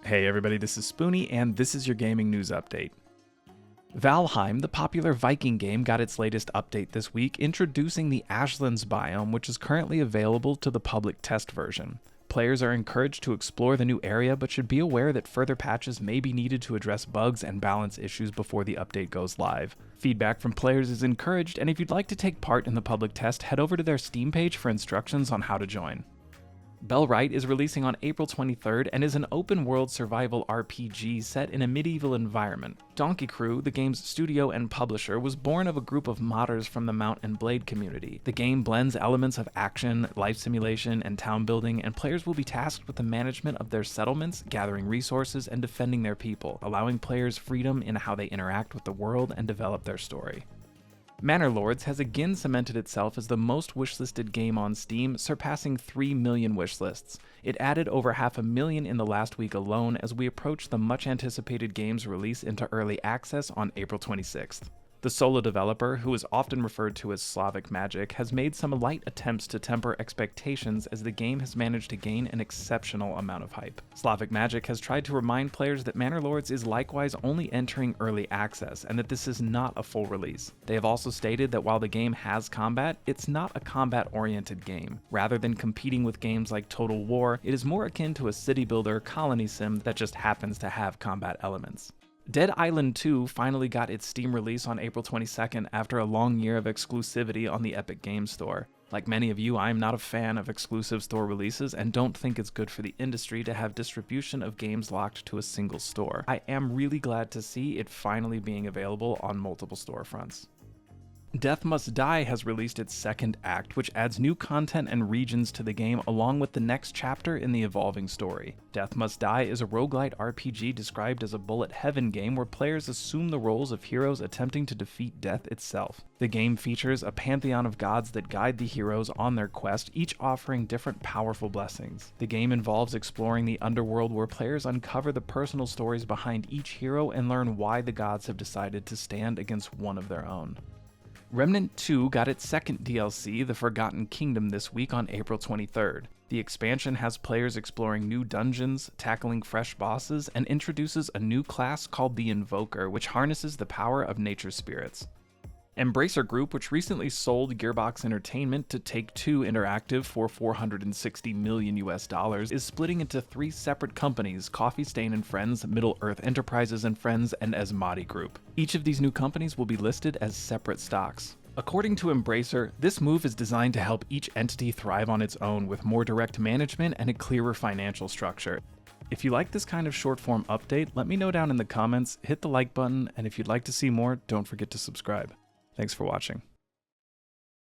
Hey everybody, this is Spoonie, and this is your gaming news update. Valheim, the popular Viking game, got its latest update this week, introducing the Ashlands biome, which is currently available to the public test version. Players are encouraged to explore the new area, but should be aware that further patches may be needed to address bugs and balance issues before the update goes live. Feedback from players is encouraged, and if you'd like to take part in the public test, head over to their Steam page for instructions on how to join. Bellwright is releasing on April 23rd and is an open-world survival RPG set in a medieval environment. Donkey Crew, the game's studio and publisher, was born of a group of modders from the Mount and Blade community. The game blends elements of action, life simulation, and town building, and players will be tasked with the management of their settlements, gathering resources, and defending their people, allowing players freedom in how they interact with the world and develop their story. Manor Lords has again cemented itself as the most wishlisted game on Steam, surpassing 3 million wishlists. It added over 500,000 in the last week alone as we approach the much-anticipated game's release into early access on April 26th. The solo developer, who is often referred to as Slavic Magic, has made some light attempts to temper expectations as the game has managed to gain an exceptional amount of hype. Slavic Magic has tried to remind players that Manor Lords is likewise only entering early access and that this is not a full release. They have also stated that while the game has combat, it's not a combat-oriented game. Rather than competing with games like Total War, it is more akin to a city builder colony sim that just happens to have combat elements. Dead Island 2 finally got its Steam release on April 22nd after a long year of exclusivity on the Epic Games Store. Like many of you, I am not a fan of exclusive store releases and don't think it's good for the industry to have distribution of games locked to a single store. I am really glad to see it finally being available on multiple storefronts. Death Must Die has released its second act, which adds new content and regions to the game along with the next chapter in the evolving story. Death Must Die is a roguelite RPG described as a bullet heaven game where players assume the roles of heroes attempting to defeat death itself. The game features a pantheon of gods that guide the heroes on their quest, each offering different powerful blessings. The game involves exploring the underworld where players uncover the personal stories behind each hero and learn why the gods have decided to stand against one of their own. Remnant 2 got its second DLC, The Forgotten Kingdom, this week on April 23rd. The expansion has players exploring new dungeons, tackling fresh bosses, and introduces a new class called the Invoker, which harnesses the power of nature spirits. Embracer Group, which recently sold Gearbox Entertainment to Take-Two Interactive for $460 million, is splitting into 3 separate companies: Coffee Stain and Friends, Middle-earth Enterprises and Friends, and Asmati Group. Each of these new companies will be listed as separate stocks. According to Embracer, this move is designed to help each entity thrive on its own with more direct management and a clearer financial structure. If you like this kind of short-form update, let me know down in the comments, hit the like button, and if you'd like to see more, don't forget to subscribe. Thanks for watching.